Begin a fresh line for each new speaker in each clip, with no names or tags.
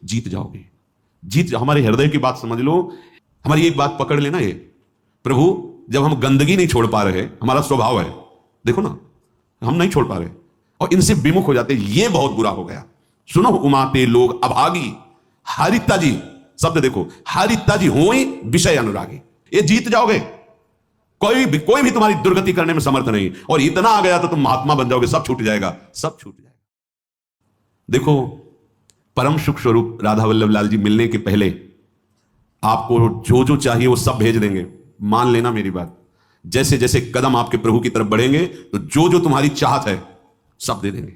जीत जाओगे। हमारे हृदय की बात समझ लो, हमारी एक बात पकड़ लेना। ये प्रभु, जब हम गंदगी नहीं छोड़ पा रहे, हमारा स्वभाव है, देखो ना, हम नहीं छोड़ पा रहे और इनसे विमुख हो जाते, ये बहुत बुरा हो गया। सुनो उमाते लोग अभागी, हारिता जी शब्द देखो, हारिता जी हो विषय अनुरागी। ये जीत जाओगे, कोई भी तुम्हारी दुर्गति करने में समर्थ नहीं। और इतना आ गया तो तुम महात्मा बन जाओगे, सब छूट जाएगा, सब छूट जाएगा। देखो, परम सुख स्वरूप राधा वल्लभ लाल जी मिलने के पहले आपको जो जो चाहिए वो सब भेज देंगे। मान लेना मेरी बात। जैसे जैसे कदम आपके प्रभु की तरफ बढ़ेंगे तो जो जो तुम्हारी चाहत है सब दे देंगे।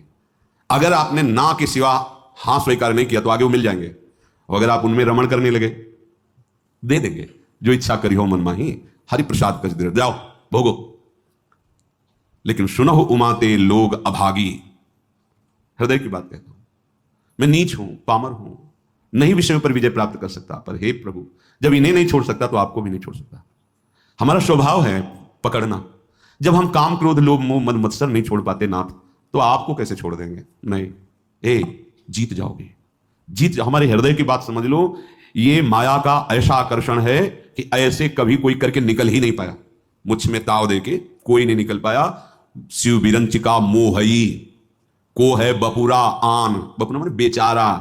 अगर आपने ना के सिवा हां स्वीकार नहीं किया तो आगे वो मिल जाएंगे, और अगर आप उनमें रमण करने लगे दे देंगे। जो इच्छा करी हो मन माही, हरि प्रसाद कछ दे, जाओ भोगो। लेकिन सुनो उमाते लोग अभागी, हृदय की बात कहता हूं, मैं नीच हूं, पामर हूं, नहीं विषयों पर विजय प्राप्त कर सकता, पर हे प्रभु, जब इन्हें नहीं छोड़ सकता तो आपको भी नहीं छोड़ सकता। हमारा स्वभाव है पकड़ना। जब हम काम क्रोध लोभ मोह मद मत्सर नहीं छोड़ पाते नाथ, तो आपको कैसे छोड़ देंगे? नहीं, जीत जाओगे। हमारे हृदय की बात समझ लो। ये माया का ऐसा आकर्षण है कि ऐसे कभी कोई करके निकल ही नहीं पाया। मुझ में ताव दे के कोई नहीं निकल पाया। शिव बिरंचिका मोहई को है बपुरा आन, बपुरा माने बेचारा,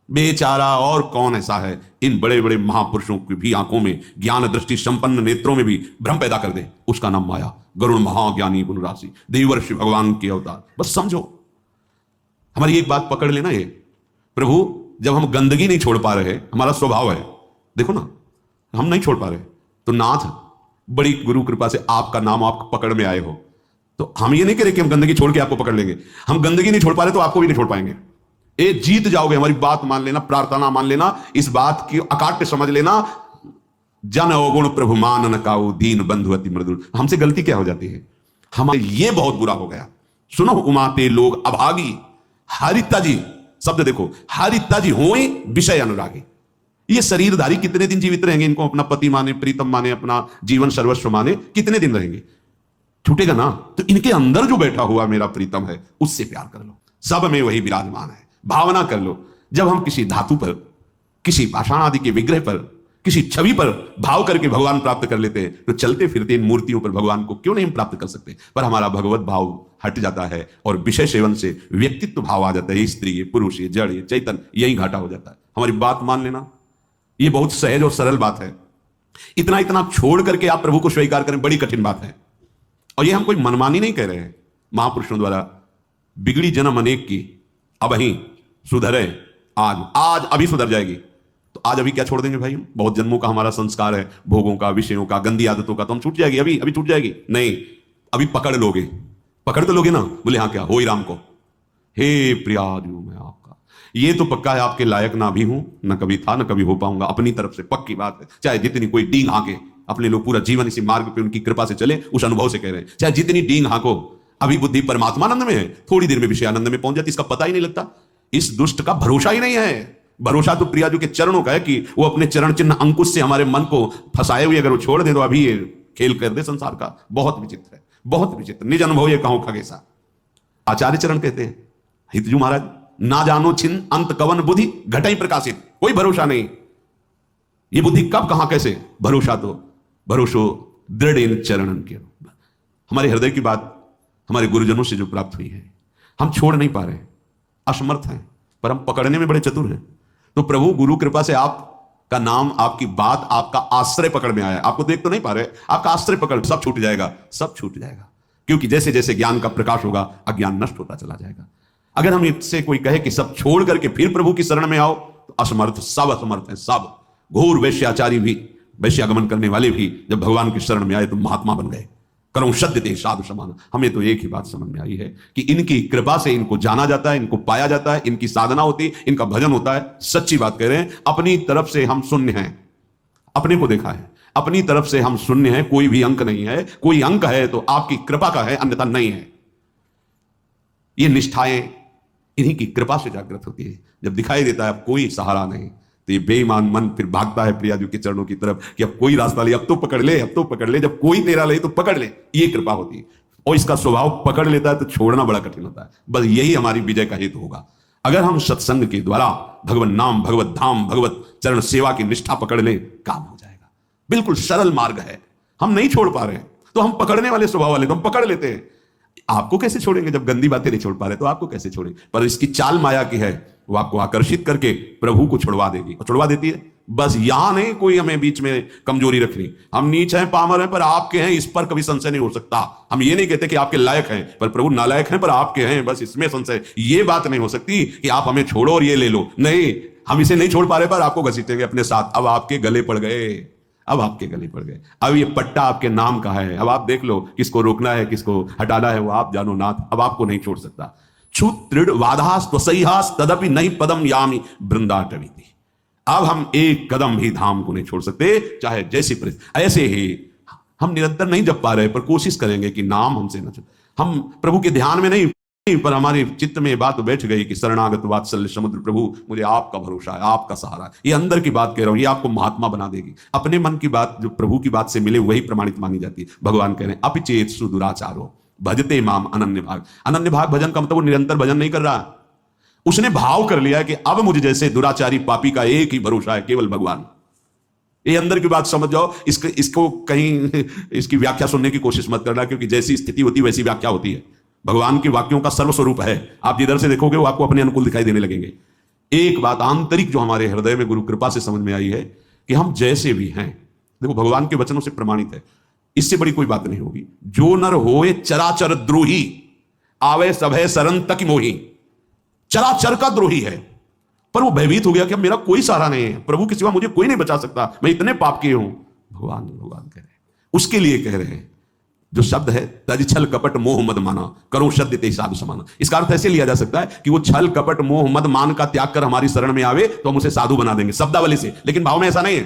बेचारा और कौन ऐसा है? इन बड़े बड़े महापुरुषों की भी आंखों में, ज्ञान दृष्टि संपन्न नेत्रों में भी भ्रम पैदा कर दे, उसका नाम माया। गरुण महाज्ञानी गुण राशि, देवर्षि भगवान के अवतार। बस समझो, हमारी एक बात पकड़ लेना। ये प्रभु, जब हम गंदगी नहीं छोड़ पा रहे, हमारा स्वभाव है, देखो ना, हम नहीं छोड़ पा रहे, तो नाथ बड़ी गुरु कृपा से आपका नाम आप पकड़ में आए हो, तो हम ये नहीं कह रहे कि हम गंदगी छोड़ के आपको पकड़ लेंगे। हम गंदगी नहीं छोड़ पा रहे तो आपको भी नहीं छोड़ पाएंगे। ये जीत जाओगे। हमारी बात मान लेना, प्रार्थना मान लेना, इस बात की अकाट्य समझ लेना। जन अवगुण प्रभु मान न काऊ, दीन बंधु अति मृदुल। हमसे गलती क्या हो जाती है? हमारे ये बहुत बुरा हो गया। सुनो उमाते लोग अभागी, हारिता जी शब्द देखो, हारिता जी हो विषय अनुरागी। ये शरीरधारी कितने दिन जीवित रहेंगे? इनको अपना पति माने, प्रीतम माने, अपना जीवन सर्वस्व माने, कितने दिन रहेंगे? छूटेगा ना। तो इनके अंदर जो बैठा हुआ मेरा प्रीतम है, उससे प्यार कर लो। सब में वही विराजमान है, भावना कर लो। जब हम किसी धातु पर, किसी पाषाण आदि के विग्रह पर, किसी छवि पर भाव करके भगवान प्राप्त कर लेते हैं, तो चलते फिरते इन मूर्तियों पर भगवान को क्यों नहीं प्राप्त कर सकते? पर हमारा भगवत भाव हट जाता है और विषय सेवन से व्यक्तित्व भाव आ जाता है। स्त्री, ये पुरुष, ये जड़, ये चैतन्य, यही घाटा हो जाता है। हमारी बात मान लेना, ये बहुत सहज और सरल बात है। इतना इतना छोड़ करके आप प्रभु को स्वीकार करें, बड़ी कठिन बात है। और ये हम कोई मनमानी नहीं कह रहे हैं। महापुरुषों द्वारा बिगड़ी जन्म अनेक की, अब ही सुधरे आज अभी सुधर जाएगी। तो आज अभी क्या छोड़ देंगे भाई? बहुत जन्मों का हमारा संस्कार है, भोगों का, विषयों का, गंदी आदतों का, तो हम छूट जाएगी, अभी छूट जाएगी? नहीं, अभी पकड़ लोगे। पकड़ तो लोगे ना? बोले हाँ, क्या हो ही राम को, हे प्रियाजू मैं आपका। ये तो पक्का है, आपके लायक ना भी हूं, ना कभी था, ना कभी हो पाऊंगा। अपनी तरफ से पक्की बात है। चाहे जितनी कोई डींग हाके, अपने लोग पूरा जीवन इसी मार्ग पे उनकी कृपा से चले, उस अनुभव से कह रहे हैं। चाहे जितनी डींग हाको, अभी बुद्धि परमात्मानंद में है, थोड़ी देर में विषय आनंद में पहुंच जाती, इसका पता ही नहीं लगता। इस दुष्ट का भरोसा ही नहीं है। भरोसा तो प्रियाजू के चरणों का है कि वो अपने चरण चिन्ह अंकुश से हमारे मन को फंसाए हुए अगर वो छोड़ दे तो अभी ये खेल कर दे संसार का। बहुत विचित्र है, बहुत विचित्र। निज अनुभव ये कहूं खगेसा। आचार्य चरण कहते हैं, हितजू महाराज, ना जानो छिन्न अंत कवन बुद्धि घटाई प्रकाशित। कोई भरोसा नहीं, ये बुद्धि कब कहां कैसे? भरोसो दृढ़ इन चरणन के। हमारे हृदय की बात हमारे गुरुजनों से जो प्राप्त हुई है, हम छोड़ नहीं पा रहे, असमर्थ हैं, पर हम पकड़ने में बड़े चतुर हैं। तो प्रभु गुरु कृपा से आपका नाम, आपकी बात, आपका आश्रय पकड़ में आया। आपको देख तो नहीं पा रहे, आपका आश्रय पकड़, सब छूट जाएगा, सब छूट जाएगा। क्योंकि जैसे जैसे ज्ञान का प्रकाश होगा, अज्ञान नष्ट होता चला जाएगा। अगर हम इससे कोई कहे कि सब छोड़ करके फिर प्रभु की शरण में आओ, तो असमर्थ, सब असमर्थ है, सब। घोर वैश्याचारी भी, वैश्यागमन करने वाले भी जब भगवान की शरण में आए तो महात्मा बन गए। करो सत्य दे साधु समान। हमें तो एक ही बात समझ में आई है कि इनकी कृपा से इनको जाना जाता है, इनको पाया जाता है, इनकी साधना होती है, इनका भजन होता है। सच्ची बात कह रहे हैं, अपनी तरफ से हम शून्य हैं। अपने को देखा है, अपनी तरफ से हम शून्य हैं, कोई भी अंक नहीं है। कोई अंक है तो आपकी कृपा का है, अन्यथा नहीं है। ये निष्ठाएं इन्हीं की कृपा से जागृत होती है। जब दिखाई देता है अब कोई सहारा नहीं, तो ये बेईमान मन फिर भागता है प्रियाजू के चरणों की तरफ कि अब कोई रास्ता ले, अब तो पकड़ ले, अब तो पकड़ ले। जब कोई तेरा ले तो पकड़ ले, ये कृपा होती है। और इसका स्वभाव पकड़ लेता है तो छोड़ना बड़ा कठिन होता है। बस यही हमारी विजय का हेतु होगा। अगर हम सत्संग के द्वारा भगवत नाम, भगवत धाम, भगवत चरण सेवा की निष्ठा पकड़ ले, काम हो जाएगा। बिल्कुल सरल मार्ग है, हम नहीं छोड़ पा रहे हैं तो हम पकड़ने वाले स्वभाव वाले तो हम पकड़ लेते हैं। आपको कैसे छोड़ेंगे जब गंदी बातें नहीं छोड़ पा रहे, तो आपको कैसे छोड़ेंगे? पर इसकी चाल माया की है, वो आपको आकर्षित करके प्रभु को छुड़वा देगी, और छुड़वा देती है। बस यहां नहीं कोई हमें बीच में कमजोरी रखनी, हम नीच हैं, पामर हैं, पर आपके हैं, इस पर कभी संशय नहीं हो सकता। हम ये नहीं कहते कि आपके लायक हैं, पर प्रभु नालायक हैं पर आपके हैं, बस इसमें संशय, ये बात नहीं हो सकती कि आप हमें छोड़ो और ये ले लो। नहीं, हम इसे नहीं छोड़ पा रहे पर आपको घसीटेंगे अपने साथ। अब आपके गले पड़ गए, अब आपके गले पड़ गए, अब ये पट्टा आपके नाम का है। अब आप देख लो किसको रोकना है, किसको हटाना है, वो आप जानो नाथ। अब आपको नहीं छोड़ सकता। क्षुत्रिड वाधास त्वसैहास तदपि नहीं पदम यामी वृंदाटवीति। अब हम एक कदम भी धाम को नहीं छोड़ सकते, चाहे जैसी परिस्थिति। ऐसे ही हम निरंतर नहीं जप पा रहे, पर कोशिश करेंगे कि नाम हमसे न छूटे। हम प्रभु के ध्यान में नहीं, पर हमारे चित्त में बात बैठ गई कि शरणागत वात्सल्य समुद्र प्रभु, मुझे आपका भरोसा है, आपका सहारा है। ये अंदर की बात कह रहा हूं, ये आपको महात्मा बना देगी। अपने मन की बात जो प्रभु की बात से मिले वही प्रमाणित मानी जाती है। भगवान कह रहे हैं अपिचेत सुदुराचारो भजते माम अनन्य भाग। अनन्य भाग भजन का मतलब वो निरंतर भजन नहीं कर रहा, उसने भाव कर लिया कि अब मुझे जैसे दुराचारी पापी का एक ही भरोसा है, केवल भगवान। ये अंदर की बात समझ जाओ। इसको कहीं इसकी व्याख्या सुनने की कोशिश मत करना, क्योंकि जैसी स्थिति होती है वैसी व्याख्या होती है। भगवान के वाक्यों का सर्वस्वरूप है, आप जिधर से देखोगे वो आपको अपने अनुकूल दिखाई देने लगेंगे। एक बात आंतरिक जो हमारे हृदय में गुरु कृपा से समझ में आई है कि हम जैसे भी हैं, देखो भगवान के वचनों से प्रमाणित है, इससे बड़ी कोई बात नहीं होगी। जो नर होए चराचर द्रोही, आवे सभय शरण तक मोही। चराचर का द्रोही है, पर वो भयभीत हो गया कि अब मेरा कोई सहारा नहीं है, प्रभु के सिवा मुझे कोई नहीं बचा सकता, मैं इतने पाप किए हूं। भगवान कह रहे हैं, उसके लिए कह रहे हैं जो शब्द है तज छल कपट मोह मद माना करो सद्य ते साधु समाना। इसका अर्थ ऐसे लिया जा सकता है कि वो छल कपट मोह मद मान का त्याग कर हमारी शरण में आवे तो हम उसे साधु बना देंगे, शब्दावली से। लेकिन भाव में ऐसा नहीं है।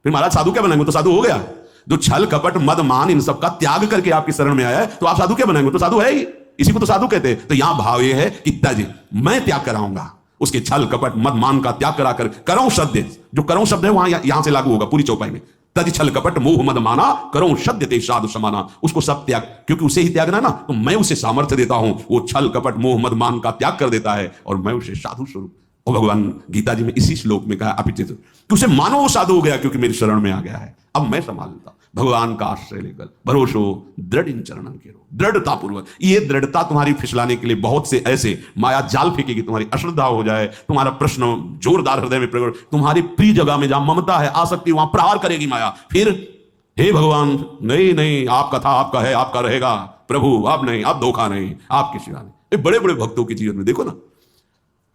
फिर महाराज साधु क्या बनाएंगे? तो साधु हो गया। जो छल कपट मद मान इन सब का त्याग करके आपकी शरण में आया है, तो आप साधु क्या बनाएंगे? तो साधु है ही, इसी को तो साधु कहते हैं। तो यहां भाव यह है कि तज, मैं त्याग कराऊंगा उसके छल कपट मद मान का त्याग कराकर करो सद्य। जो करो शब्द है वहां यहां से लागू होगा पूरी चौपाई में। तज छल कपट मोह मद माना करो सद्य ते साधु समाना। उसको सब त्याग, क्योंकि उसे ही त्यागना ना, तो मैं उसे सामर्थ्य देता हूं। वो छल कपट मोह मद मान का त्याग कर देता है और मैं उसे साधु स्वरूप। और भगवान गीता जी में इसी श्लोक में कहा अपिचित कि उसे मानो वो साधु हो गया क्योंकि मेरी शरण में आ गया है, अब मैं संभाल लेता। भगवान का आश्रय लेकर भरोसो दृढ़ इन चरणन के रो, दृढ़ता पूर्वक। ये दृढ़ता तुम्हारी फिसलाने के लिए बहुत से ऐसे माया जाल फेंकेगी, तुम्हारी अश्रद्धा हो जाए, तुम्हारा प्रश्न जोरदार हृदय में प्रकट, तुम्हारी प्रिय जगह में जहां ममता है आसक्ति वहां प्रहार करेगी माया। फिर हे भगवान नहीं नहीं, आपका था आपका है आपका रहेगा प्रभु, अब नहीं, अब धोखा नहीं, आपके सिवा नहीं। बड़े बड़े भक्तों के जीवन में देखो ना,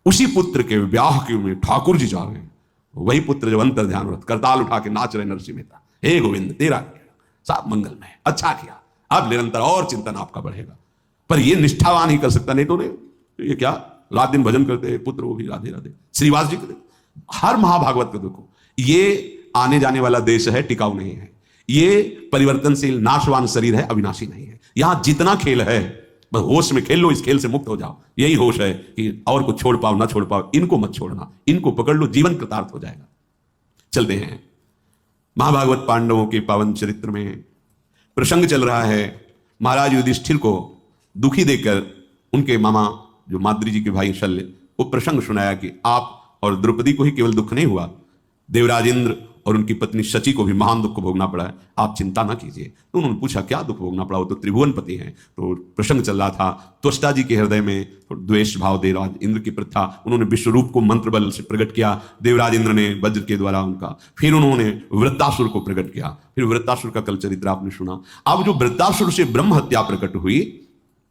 उसी पुत्र के ब्याह के में ठाकुर जी जा रहे हैं, वही पुत्र जब अंतर ध्यान व्रत करताल उठा के नाच रहे नरसिंह मेहता, हे गोविंद तेरा सब मंगल में अच्छा किया, अब निरंतर और चिंतन आपका बढ़ेगा। पर ये निष्ठावान ही कर सकता, नहीं तो नहीं। ये क्या रात दिन भजन करते हैं पुत्र, वो भी राधे राधे श्रीवास जी के। हर महाभागवत को देखो, ये आने जाने वाला देश है, टिकाऊ नहीं है। ये परिवर्तनशील नाशवान शरीर है, अविनाशी नहीं है। यहां जितना खेल है बस होश में खेल लो, इस खेल से मुक्त हो जाओ। यही होश है कि और कुछ छोड़ पाओ ना छोड़ पाओ, इनको मत छोड़ना, इनको पकड़ लो, जीवन कृतार्थ हो जाएगा। चलते हैं महाभागवत पांडवों के पावन चरित्र में। प्रसंग चल रहा है महाराज युधिष्ठिर को दुखी देकर उनके मामा जो माद्री जी के भाई शल्य, वो प्रसंग सुनाया कि आप और द्रौपदी को ही केवल दुख नहीं हुआ, देवराज इंद्र और उनकी पत्नी शची को भी महान दुख भोगना पड़ा है, आप चिंता ना कीजिए। तो उन्होंने पूछा क्या दुख भोगना पड़ा? वो तो त्रिभुवनपति हैं। तो प्रसंग चल रहा था, त्वष्टा जी के हृदय में द्वेष भाव देवराज इंद्र की प्रथा, उन्होंने विश्वरूप को मंत्र बल से प्रकट किया, देवराज इंद्र ने वज्र के द्वारा उनका, फिर उन्होंने वृत्तासुर को प्रकट किया, फिर वृत्तासुर का कल चरित्र आपने सुना। अब जो वृत्तासुर से ब्रह्म हत्या प्रकट हुई,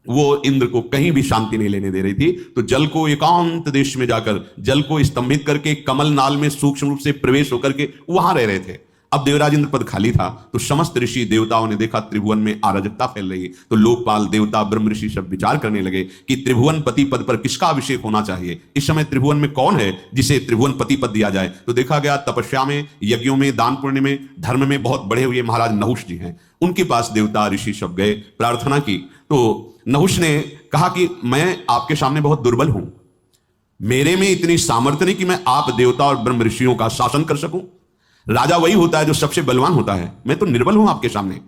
वो इंद्र को कहीं भी शांति नहीं लेने दे रही थी। तो जल को एकांत देश में जाकर जल को स्तंभित करके कमल नाल में सूक्ष्म रूप से प्रवेश होकर के वहां रह रहे थे। अब देवराज इंद्र पद खाली था, तो समस्त ऋषि देवताओं ने देखा त्रिभुवन में अराजकता फैल रही है। तो लोकपाल देवता ब्रह्म ऋषि सब विचार करने लगे कि त्रिभुवन पति पद पर किसका अभिषेक होना चाहिए, इस समय त्रिभुवन में कौन है जिसे त्रिभुवन पति पद दिया जाए। तो देखा गया तपस्या में, यज्ञों में, दान पुण्य में, धर्म में बहुत बढ़े हुए महाराज नहुष जी हैं, उनके पास देवता ऋषि सब गए, प्रार्थना की। तो नहुष ने कहा कि मैं आपके सामने बहुत दुर्बल हूं, मेरे में इतनी सामर्थ्य नहीं कि मैं आप देवता और ब्रह्म ऋषियों का शासन कर सकूं। राजा वही होता है जो सबसे बलवान होता है, मैं तो निर्बल हूं आपके सामने।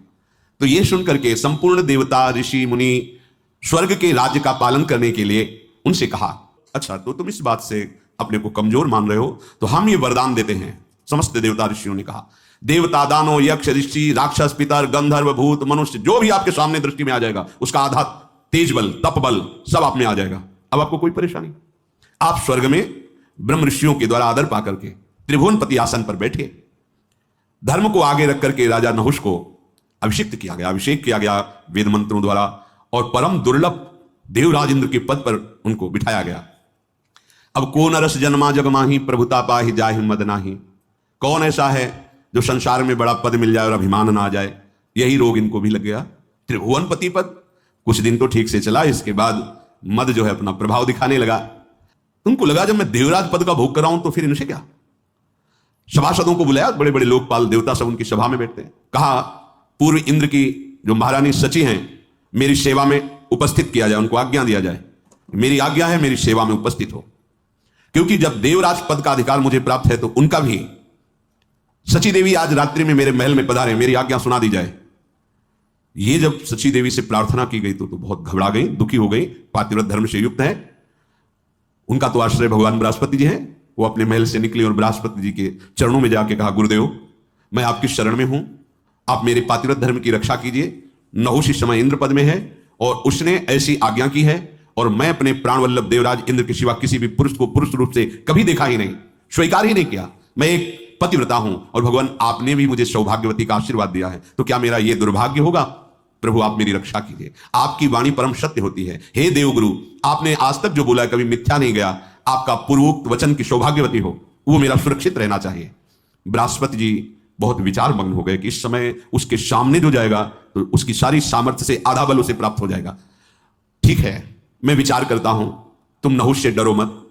तो यह सुनकर के संपूर्ण देवता ऋषि मुनि स्वर्ग के राज्य का पालन करने के लिए उनसे कहा, अच्छा तो तुम इस बात से अपने को कमजोर मान रहे हो, तो हम ये वरदान देते हैं। समस्त देवता ऋषियों ने कहा, देवता, दानव, यक्ष, ऋषि, राक्षस, पितर, गंधर्व, भूत, मनुष्य, जो भी आपके सामने दृष्टि में आ जाएगा, उसका आधा तेज बल, तप बल सब आप में आ जाएगा। अब आपको कोई परेशानी। आप स्वर्ग में ब्रह्म ऋषियों के द्वारा आदर पाकर के त्रिभुवनपति आसन पर बैठे। धर्म को आगे रख करके राजा नहुष को अभिषिक्त किया गया, अभिषेक किया गया वेद मंत्रों द्वारा, और परम दुर्लभ देवराज इंद्र के पद पर उनको बिठाया गया। अब कौन रस जन्मा जग माही, प्रभुता पाहि जाहि मद नाही। कौन ऐसा है जो संसार में बड़ा पद मिल जाए और अभिमान ना आ जाए? यही रोग इनको भी लग गया। त्रिभुवनपति पद कुछ दिन तो ठीक से चला, इसके बाद मद जो है अपना प्रभाव दिखाने लगा। उनको लगा जब मैं देवराज पद का भोग कर रहा हूं तो फिर इनसे क्या। सभासदों को बुलाया, बड़े बड़े लोकपाल देवता सब उनकी सभा में बैठते हैं। कहा, पूर्व इंद्र की जो महारानी सची हैं, मेरी सेवा में उपस्थित किया जाए, उनको आज्ञा दिया जाए। मेरी आज्ञा है, मेरी सेवा में उपस्थित हो, क्योंकि जब देवराज पद का अधिकार मुझे प्राप्त है तो उनका भी। सची देवी आज रात्रि में मेरे महल में पधारे, मेरी आज्ञा सुना दी जाए। ये जब सची देवी से प्रार्थना की गई तो बहुत घबरा गई, दुखी हो गई। पातिव्रत धर्म से युक्त है, उनका तो आश्रय भगवान बृहस्पति जी हैं। वो अपने महल से निकली और बृहस्पति जी के चरणों में जाके कहा, गुरुदेव मैं आपकी शरण में हूं, आप मेरे पातिव्रत धर्म की रक्षा कीजिए। नहुष इस समय इंद्र पद में है और उसने ऐसी आज्ञा की है, और मैं अपने प्राण वल्लभ देवराज इंद्र के सिवा किसी भी पुरुष को पुरुष रूप से कभी देखा ही नहीं, स्वीकार ही नहीं किया। मैं एक पतिव्रता हूं और भगवान आपने भी मुझे सौभाग्यवती का आशीर्वाद दिया है, तो क्या मेरा यह दुर्भाग्य होगा? प्रभु आप मेरी रक्षा कीजिए। आपकी वाणी परम सत्य होती है। हे देवगुरु, आपने आज तक जो बोला कभी मिथ्या नहीं गया। आपका पूर्वोक्त वचन की सौभाग्यवती हो, वो मेरा सुरक्षित रहना चाहिए। बृहस्पति जी बहुत विचार मग्न हो गए कि इस समय उसके सामने जो जाएगा तो उसकी सारी सामर्थ्य से आधा बल उसे प्राप्त हो जाएगा। ठीक है, मैं विचार करता हूं, तुम नहुष से डरो मत,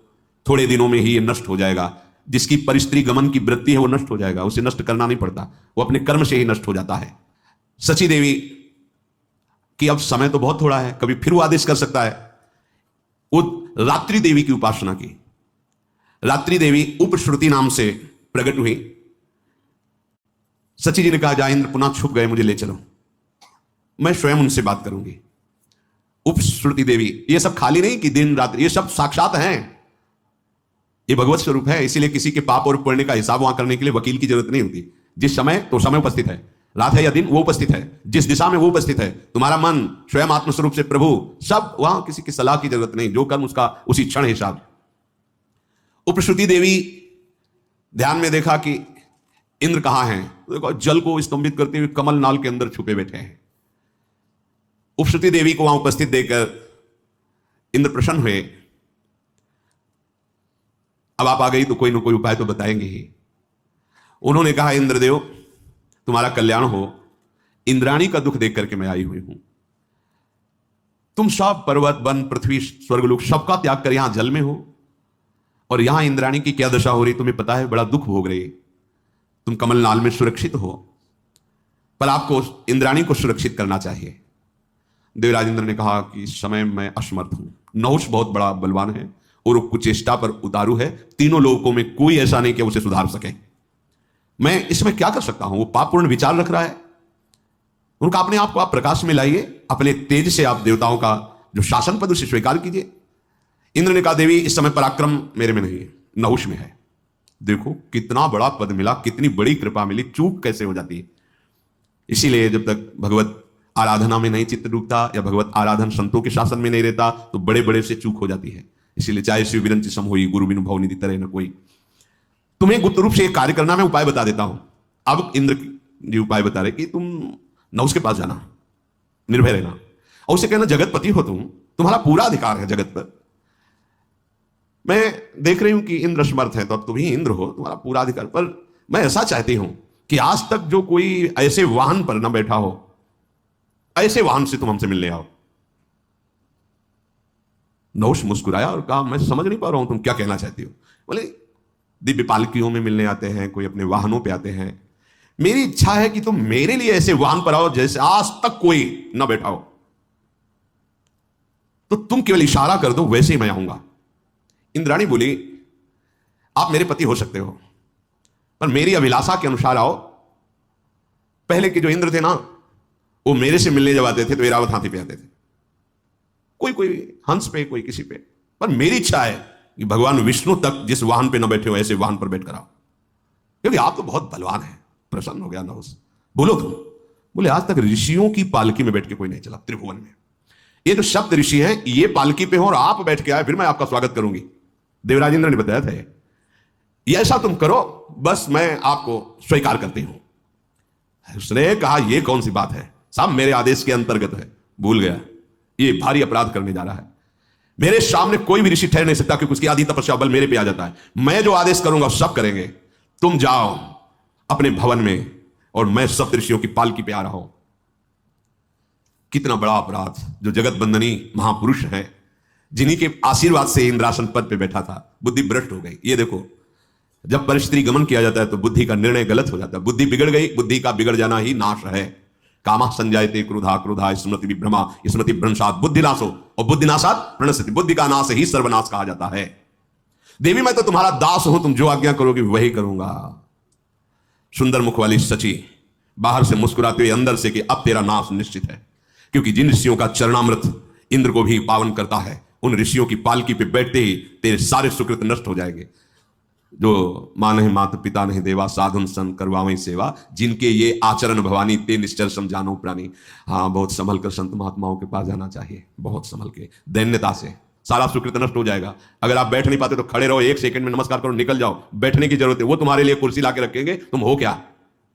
थोड़े दिनों में ही ये नष्ट हो जाएगा। जिसकी परिस्त्री गमन की वृत्ति है वो नष्ट हो जाएगा, उसे नष्ट करना नहीं पड़ता, वो अपने कर्म से ही नष्ट हो जाता है। सची देवी कि अब समय तो बहुत थोड़ा है, कभी फिर वो आदेश कर सकता है। वो रात्रि देवी की उपासना की। रात्रि देवी उपश्रुति नाम से प्रकट हुई। सची जी ने कहा, जा इंद्र पुनः छुप गए, मुझे ले चलो, मैं स्वयं उनसे बात करूंगी। उपश्रुति देवी, ये सब खाली नहीं कि दिन रात्रि, ये सब साक्षात हैं, ये भगवत स्वरूप है। इसीलिए किसी के पाप और पुण्य का हिसाब वहां करने के लिए वकील की जरूरत नहीं होती। जिस समय तो समय उपस्थित है, रात है या दिन वो उपस्थित है, जिस दिशा में वो उपस्थित है। तुम्हारा मन स्वयं आत्मस्वरूप से प्रभु, सब वहां, किसी की सलाह की जरूरत नहीं, जो कर्म उसका उसी क्षण हिसाब। उपश्रुति देवी ध्यान में देखा कि इंद्र कहां हैं, देखो जल को स्तंभित करते हुए कमल नाल के अंदर छुपे बैठे हैं। उपश्रुति देवी को वहां उपस्थित देखकर इंद्र प्रसन्न हुए। अब आप आ गई तो कोई ना कोई उपाय तो बताएंगे ही। उन्होंने कहा, इंद्रदेव तुम्हारा कल्याण हो, इंद्राणी का दुख देख करके मैं आई हुई हूं। तुम सब पर्वत, वन, पृथ्वी, स्वर्गलोक सबका त्याग कर यहां जल में हो, और यहां इंद्राणी की क्या दशा हो रही तुम्हें पता है, बड़ा दुख भोग रही। तुम कमलनाल में सुरक्षित हो, पर आपको इंद्राणी को सुरक्षित करना चाहिए। देवराज इंद्र ने कहा कि इस समय मैं असमर्थ हूं। नहुष बहुत बड़ा बलवान है और कुचेष्टा पर उतारू है, तीनों लोगों में कोई ऐसा नहीं कि उसे सुधार सके। मैं इसमें क्या कर सकता हूं? वो पापपूर्ण विचार रख रहा है। उनका अपने आप को आप प्रकाश में लाइए, अपने तेज से आप देवताओं का जो शासन पद उसे स्वीकार कीजिए। इंद्र ने कहा, देवी इस समय पराक्रम मेरे में नहीं है, नहुष में है। देखो कितना बड़ा पद मिला, कितनी बड़ी कृपा मिली, चूक कैसे हो जाती है। इसीलिए जब तक भगवत आराधना में नहीं चित्त डूबता या भगवत आराधन संतों के शासन में नहीं रहता तो बड़े बड़े से चूक हो जाती है। इसीलिए चाहे शिव विरंची सम होई, गुरु बिनु भव निधि तरह न कोई। तुम्हें गुप्त रूप से एक कार्य करना, मैं उपाय बता देता हूं। अब इंद्र जी उपाय बता रहे कि तुम नहुष के पास जाना, निर्भय रहना, और उसे कहना, जगतपति हो तुम, तुम्हारा पूरा अधिकार है जगत पर। मैं देख रही हूं कि इंद्र समर्थ है, तो अब तुम ही इंद्र हो, तुम्हारा पूरा अधिकार। पर मैं ऐसा चाहती हूं कि आज तक जो कोई ऐसे वाहन पर न बैठा हो, ऐसे वाहन से तुम हमसे मिलने आओ। नहुष मुस्कुराया और कहा, मैं समझ नहीं पा रहा हूं तुम क्या कहना चाहती हो। बोले, दिव्य पालकियों में मिलने आते हैं, कोई अपने वाहनों पे आते हैं। मेरी इच्छा है कि तुम मेरे लिए ऐसे वाहन पर आओ जैसे आज तक कोई न बैठा हो। तो तुम केवल इशारा कर दो, वैसे ही मैं आऊंगा। इंद्राणी बोली, आप मेरे पति हो सकते हो, पर मेरी अभिलाषा के अनुसार आओ। पहले के जो इंद्र थे ना, वो मेरे से मिलने जब आते थे तो ऐरावत हाथी पे आते थे, कोई कोई हंस पे, कोई किसी पे। पर मेरी इच्छा है कि भगवान विष्णु तक जिस वाहन पे न बैठे हो ऐसे वाहन पर बैठ कर आओ, क्योंकि आप तो बहुत बलवान हैं। प्रसन्न हो गया नहुस। बोलो तुम। बोले आज तक ऋषियों की पालकी में बैठ के कोई नहीं चला त्रिभुवन में। ये जो शब्द ऋषि हैं ये पालकी पे हो और आप बैठ के आए, फिर मैं आपका स्वागत करूंगी। देवराज इंद्र ने बताया था ये ऐसा तुम करो, बस मैं आपको स्वीकार करती हूं। उसने कहा ये कौन सी बात है साहब, मेरे आदेश के अंतर्गत है। भूल गया, ये भारी अपराध करने जा रहा है। मेरे सामने कोई भी ऋषि ठहर नहीं सकता क्योंकि उसकी आदि तपस्या बल मेरे पे आ जाता है। मैं जो आदेश करूंगा सब करेंगे। तुम जाओ अपने भवन में और मैं सप्त ऋषियों की पालकी पे आ रहा हूं। कितना बड़ा अपराध। जो जगत बंदनी महापुरुष है, जिन्हीं के आशीर्वाद से इंद्रासन पद पे बैठा था, बुद्धि भ्रष्ट हो गई। ये देखो, जब परिस्त्री गमन किया जाता है तो बुद्धि का निर्णय गलत हो जाता है। बुद्धि बिगड़ गई, बुद्धि का बिगड़ जाना ही नाश है। कामा संजायते क्रोधा, क्रोधा स्मृति विभ्रमा, स्मृति भ्रंशात बुद्धिनाशो, और बुद्धिनाशात प्रणश्यति। बुद्धि का नाश ही सर्वनाश कहा जाता है। देवी मैं तो तुम्हारा दास हूं, तुम जो आज्ञा करोगे वही करूंगा। सुंदर मुख वाली सची बाहर से मुस्कुराते हुए अंदर से कि अब तेरा नाश निश्चित है, क्योंकि जिन ऋषियों का चरणामृत इंद्र को भी पावन करता है, उन ऋषियों की पालकी पे बैठते ही तेरे सारे सुकृत नष्ट हो जाएंगे। जो मां नहीं मात पिता नहीं देवा, साधुन सन करवावई सेवा, जिनके ये आचरण भवानी ते निश्चर समझानो प्राणी। हाँ, बहुत संभल कर संत महात्माओं के पास जाना चाहिए, बहुत संभल के। दैन्यता से सारा सुकृत नष्ट हो जाएगा। अगर आप बैठ नहीं पाते तो खड़े रहो, 1 सेकंड में नमस्कार करो, निकल जाओ। बैठने की जरूरत है, वो तुम्हारे लिए कुर्सी लाके रखेंगे, तुम हो क्या।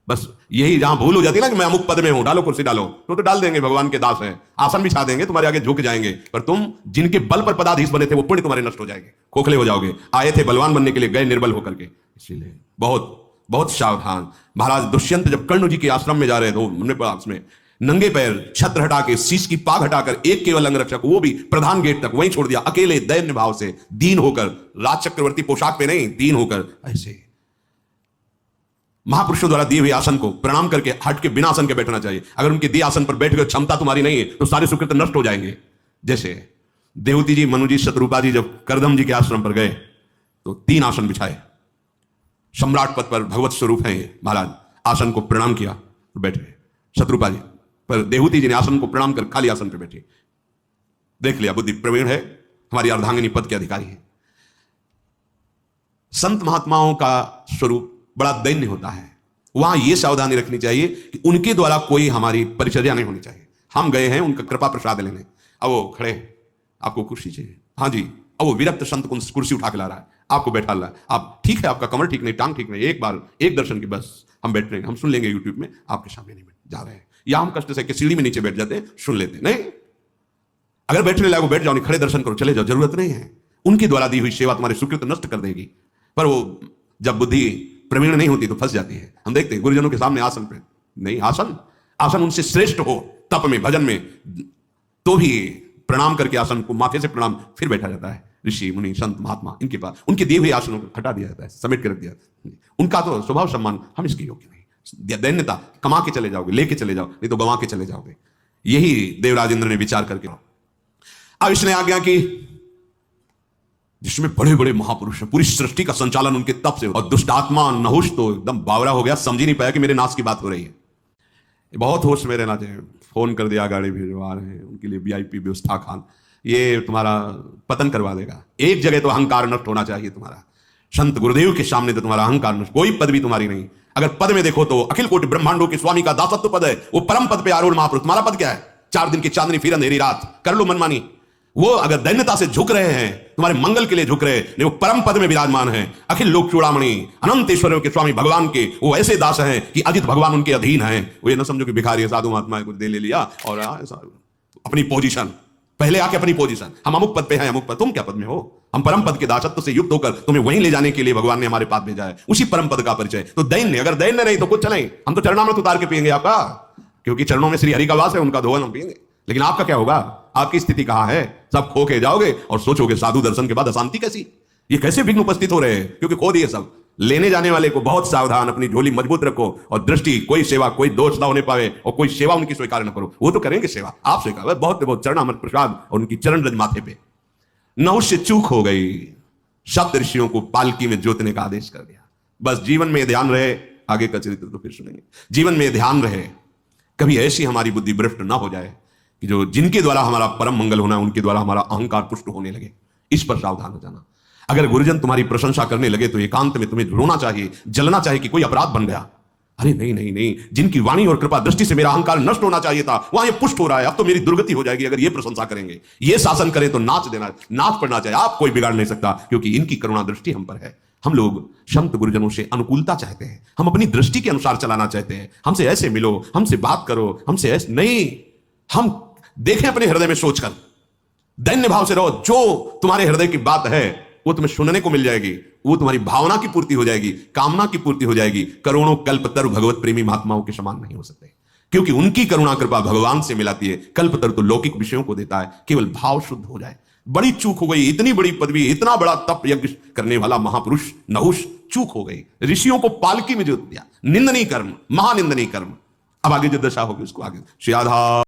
बस यही जहां भूल हो जाती है ना कि मैं अमुक पद में हूं, डालो कुर्सी डालो, तो डाल देंगे, भगवान के दास हैं, आसन बिछा देंगे, तुम्हारे आगे झुक जाएंगे। पर तुम जिनके बल पर पदाधीश बने थे वो पुण्य तुम्हारे नष्ट हो जाएंगे, खोखले हो जाओगे। आए थे बलवान बनने के लिए, गए निर्बल होकर के। इसीलिए बहुत बहुत सावधान। महाराज दुष्यंत जब कर्ण जी के आश्रम में जा रहे थे, उन्होंने पास में नंगे पैर छत्र हटा के, शीश की पाग हटाकर, एक केवल अंगरक्षक, वो भी प्रधान गेट तक वहीं छोड़ दिया, अकेले दैन्य भाव से, दीन होकर, राज चक्रवर्ती पोशाक पे नहीं, दीन होकर। ऐसे महापुरुषों द्वारा दिए हुए आसन को प्रणाम करके हट के बिना आसन के बैठना चाहिए। अगर उनके दिए आसन पर बैठ कर क्षमता तुम्हारी नहीं है तो सारे सुकृत नष्ट हो जाएंगे। जैसे देवती जी, मनु जी, शत्रुपा जी जब करदम जी के आश्रम पर गए तो 3 आसन बिछाए। सम्राट पद पर भगवत स्वरूप है ये महाराज, आसन को प्रणाम किया तो बैठ गए शत्रुपा जी। पर देवती जी ने आसन को प्रणाम कर खाली आसन पर बैठी। देख लिया, बुद्धि प्रवीण है, हमारी अर्धांगिनी पद के अधिकारी है। संत महात्माओं का स्वरूप बड़ा दैन्य होता है। वहां यह सावधानी रखनी चाहिए कि उनके द्वारा कोई हमारी परिचर्या नहीं होनी चाहिए। हम गए हैं उनका कृपा प्रसाद लेने, अब वो खड़े, आपको कुर्सी चाहिए, हाँ जी, अब वो विरक्त संत को कुर्सी उठा के ला रहा है, आपको बैठा रहा है। आप ठीक है, आपका कमर ठीक नहीं, टांग ठीक नहीं, एक बार एक दर्शन की बस हम बैठ रहे हैं, हम सुन लेंगे यूट्यूब में, आपके सामने नहीं जा रहे हैं। या हम कष्ट से सीढ़ी में नीचे बैठ जाते हैं, सुन लेते नहीं। अगर बैठने लायक बैठ जाओ, नहीं खड़े दर्शन करो, चले जाओ, जरूरत नहीं है। उनके द्वारा दी हुई सेवा तुम्हारे सुकृत नष्ट कर देगी। पर वो जब बुद्धि प्रवीण नहीं होती तो फंस जाती है। हम देखते हैं गुरुजनों के सामने आसन पे नहीं, आसन उनसे श्रेष्ठ हो, तप में भजन में, तो भी प्रणाम करके आसन को माथे से प्रणाम फिर बैठा जाता है। ऋषि मुनि संत महात्मा इनके पास उनके दिए हुए आसनों को हटा दिया जाता है, समेट के रख दिया। उनका तो स्वभाव सम्मान, हम इसके योग्य नहीं। दैन्यता कमा के चले जाओगे, लेके चले जाओ, नहीं तो गंवा के चले जाओगे। यही देवराज इंद्र ने विचार करके अब इसने आज्ञा की, जिसमें बड़े बड़े महापुरुष हैं, पूरी सृष्टि का संचालन उनके तप से। और दुष्ट आत्मा नहुष तो एकदम बावरा हो गया, समझ ही नहीं पाया कि मेरे नाश की बात हो रही है। बहुत होश में रहना चाहिए। फोन कर दिया, गाड़ी भिजवा रहे हैं, उनके लिए वीआईपी व्यवस्था खान, ये तुम्हारा पतन करवा देगा। एक जगह तो अहंकार नष्ट होना चाहिए तुम्हारा। संत गुरुदेव के सामने तो तुम्हारा अहंकार नष्ट, कोई पद भी तुम्हारी नहीं। अगर पद में देखो तो अखिल कोटि ब्रह्मांडों के स्वामी का दासत्व पद है, वो परम पद पे आरूढ़ महापुरुष। तुम्हारा पद क्या है? 4 दिन की चांदनी फिर अंधेरी रात, कर लो मनमानी। वो अगर दैन्यता से झुक रहे हैं, तुम्हारे मंगल के लिए झुक रहे हैं, वो परम पद में विराजमान है। अखिल लोक चूड़ामणि अनंत ईश्वरों के स्वामी भगवान के वो ऐसे दास हैं कि अजित भगवान उनके अधीन हैं। वो ये ना समझो कि भिखारी साधु महात्मा कुछ दे ले लिया और अपनी पोजीशन, पहले आके अपनी पोजीशन, हम अमुक पद पे हैं, अमुक पद, तुम क्या पद में हो? हम परम पद के दासत्व से युक्त होकर तुम्हें वहीं ले जाने के लिए भगवान ने हमारे पास भेजा है, उसी परम पद का परिचय। तो दैन्य, अगर दैन्य नहीं तो कुछ चलें, हम तो चरणामृत उतार के पिएंगे आपका, क्योंकि चरणों में श्री हरि का वास है, उनका धोवन हम पिएंगे। लेकिन आपका क्या होगा? आपकी स्थिति कहां है? सब खो के जाओगे और सोचोगे साधु दर्शन के बाद अशांति कैसी, ये कैसे विघ्न उपस्थित हो रहे हैं, क्योंकि खो दिए सब। लेने जाने वाले को बहुत सावधान, अपनी झोली मजबूत रखो और दृष्टि, कोई सेवा, कोई दोष ना होने पावे और कोई सेवा उनकी स्वीकार न करो। वो तो करेंगे सेवा, आप स्वीकार, बहुत बहुत चरणामृत प्रसाद और उनकी चरण रज माथे पे। नहुष से चूक हो गई, सप्त ऋषियों को पालकी में जोतने का आदेश कर दिया। बस जीवन में ध्यान रहे, आगे का चरित्र तो फिर सुनेंगे। जीवन में ध्यान रहे, कभी ऐसी हमारी बुद्धि भ्रष्ट ना हो जाए कि जो जिनके द्वारा हमारा परम मंगल होना है, उनके द्वारा हमारा अहंकार पुष्ट होने लगे। इस पर सावधान हो जाना। अगर गुरुजन तुम्हारी प्रशंसा करने लगे तो एकांत में तुम्हें रोना चाहिए, जलना चाहिए कि कोई अपराध बन गया। अरे नहीं नहीं नहीं, जिनकी वाणी और कृपा दृष्टि से मेरा अहंकार नष्ट होना चाहिए था, वहां ये पुष्ट हो रहा है। अब तो मेरी दुर्गति हो जाएगी अगर ये प्रशंसा करेंगे, ये शासन करें तो नाच देना, नाच पड़ना चाहिए। आप कोई बिगाड़ नहीं सकता, क्योंकि इनकी करुणा दृष्टि हम पर है। हम लोग संत गुरुजनों से अनुकूलता चाहते हैं, हम अपनी दृष्टि के अनुसार चलाना चाहते हैं। हमसे ऐसे मिलो, हमसे बात करो, हमसे ऐसे नहीं। हम देखें अपने हृदय में सोचकर, दैन्य भाव से रहो। जो तुम्हारे हृदय की बात है वो तुम्हें सुनने को मिल जाएगी, वो तुम्हारी भावना की पूर्ति हो जाएगी, कामना की पूर्ति हो जाएगी। करोड़ों कल्पतरु भगवत प्रेमी महात्माओं के समान नहीं हो सकते, क्योंकि उनकी करुणा कृपा भगवान से मिलाती है। कल्पतरु तो लौकिक विषयों को देता है, केवल भाव शुद्ध हो जाए। बड़ी चूक हो गई, इतनी बड़ी पदवी, इतना बड़ा तप यज्ञ करने वाला महापुरुष नहुष, चूक हो गई। ऋषियों को पालकी में जोत दिया, निंदनीय कर्म, महानिंदनीय कर्म। अब आगे जो दशा होगी उसको आगे श्री राधा।